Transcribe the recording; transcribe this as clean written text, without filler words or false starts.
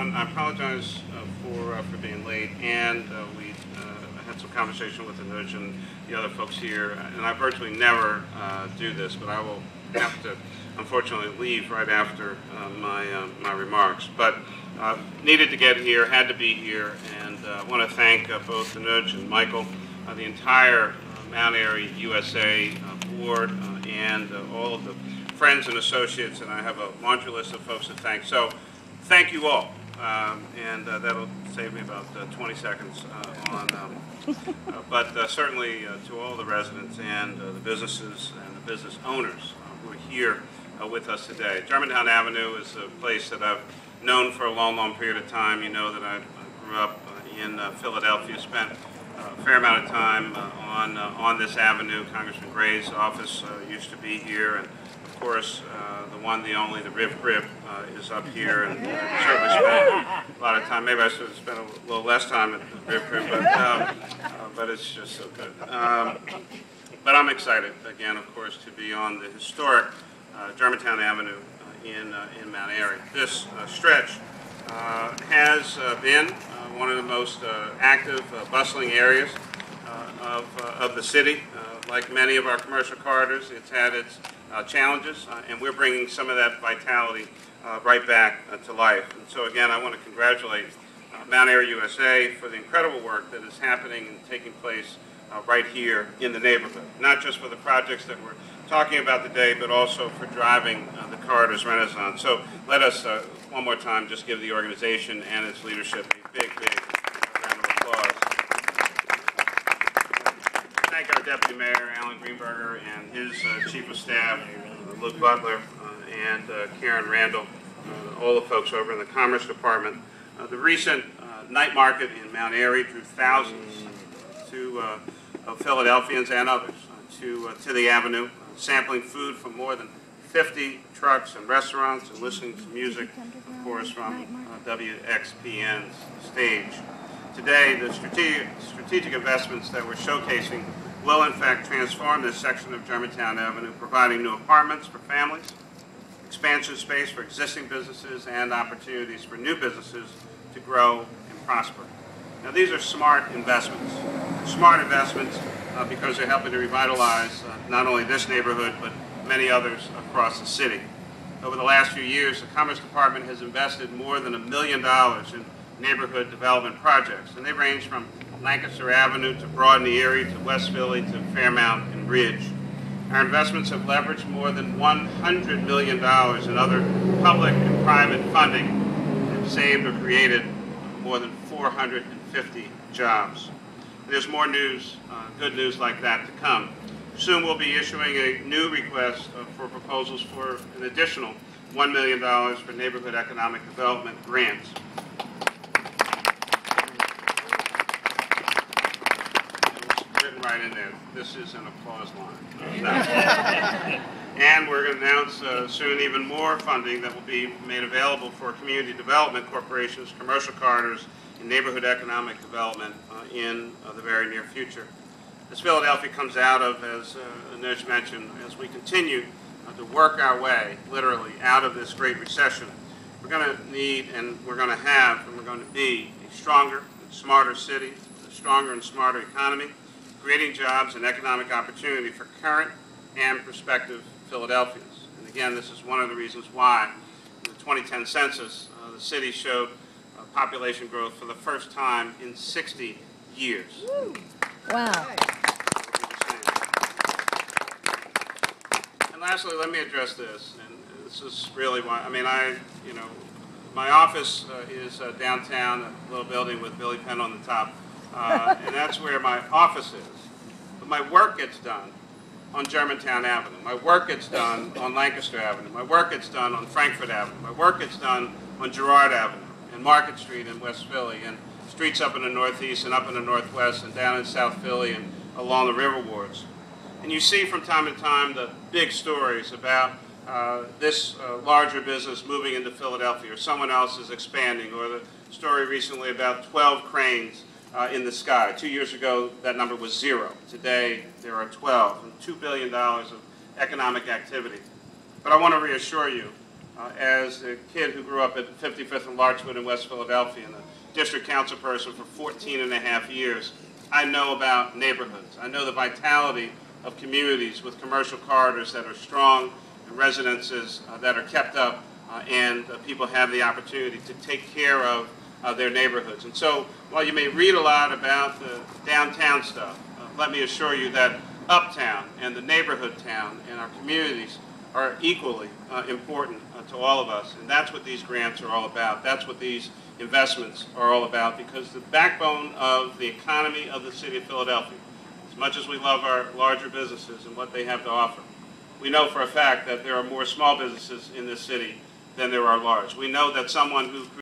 everyone. I apologize for being late, and we had some conversation with Anuj and the other folks here, and I virtually never do this, but I will have to, unfortunately, leave right after my remarks. But needed to get here, had to be here, and I want to thank both Anuj and Michael, the entire Mount Airy USA board, and all of the friends and associates, and I have a laundry list of folks to thank. So thank you all, and that'll save me about 20 seconds but certainly to all the residents and the businesses and the business owners who are here with us today. Germantown Avenue is a place that I've known for a long, long period of time. You know that I grew up in Philadelphia, spent a fair amount of time on this avenue. Congressman Gray's office used to be here, and of course, the one, the only, the Riv Crib is up here, and certainly spent a lot of time. Maybe I should have spent a little less time at the Riv Crib, but it's just so good. But I'm excited, again, of course, to be on the historic Germantown Avenue in Mount Airy. This stretch has been one of the most active, bustling areas of the city. Like many of our commercial corridors, it's had its challenges, and we're bringing some of that vitality right back to life. And so again, I want to congratulate Mount Airy USA for the incredible work that is happening and taking place right here in the neighborhood. Not just for the projects that we're talking about today, but also for driving the corridor's renaissance. So let us, one more time, just give the organization and its leadership a big, big round of applause. Thank our Deputy Mayor, Alan Greenberger, and his Chief of Staff, Luke Butler, and Karen Randall, all the folks over in the Commerce Department. The recent night market in Mount Airy drew thousands of Philadelphians and others to the Avenue, sampling food from more than 50 trucks and restaurants and listening to music, of course, from WXPN's stage. Today, the strategic investments that we're showcasing will in fact transform this section of Germantown Avenue, providing new apartments for families, expansion space for existing businesses, and opportunities for new businesses to grow and prosper. Now, these are smart investments because they're helping to revitalize not only this neighborhood, but many others across the city. Over the last few years, the Commerce Department has invested more than $1 million in neighborhood development projects, and they range from Lancaster Avenue to Broad and Erie to West Philly to Fairmount and Ridge. Our investments have leveraged more than $100 million in other public and private funding and saved or created more than 450 jobs. There's more news, good news like that to come. Soon we'll be issuing a new request for proposals for an additional $1 million for neighborhood economic development grants. Right in there. This is an applause line. No. And we're going to announce soon even more funding that will be made available for community development corporations, commercial corridors, and neighborhood economic development in the very near future. As Philadelphia comes out of, as Anuj mentioned, as we continue to work our way, literally, out of this great recession, we're going to need, and we're going to have, and we're going to be a stronger and smarter city, a stronger and smarter economy, creating jobs and economic opportunity for current and prospective Philadelphians. And again, this is one of the reasons why in the 2010 census, the city showed population growth for the first time in 60 years. Woo. Wow. And lastly, let me address this, and this is really why, my office is downtown, a little building with Billy Penn on the top. And that's where my office is. But my work gets done on Germantown Avenue. My work gets done on Lancaster Avenue. My work gets done on Frankfurt Avenue. My work gets done on Girard Avenue and Market Street in West Philly and streets up in the Northeast and up in the Northwest and down in South Philly and along the river wards. And you see from time to time the big stories about this larger business moving into Philadelphia, or someone else is expanding, or the story recently about 12 cranes in the sky. 2 years ago, that number was 0. Today, there are 12, and $2 billion of economic activity. But I want to reassure you As a kid who grew up at 55th and Larchwood in West Philadelphia and a district council person for 14 and a half years, I know about neighborhoods. I know the vitality of communities with commercial corridors that are strong and residences that are kept up and people have the opportunity to take care of their neighborhoods. And so while you may read a lot about the downtown stuff, let me assure you that uptown and the neighborhood town and our communities are equally important to all of us, and that's what these grants are all about. That's what these investments are all about, because the backbone of the economy of the city of Philadelphia, as much as we love our larger businesses and what they have to offer, we know for a fact that there are more small businesses in this city than there are large. We know that someone who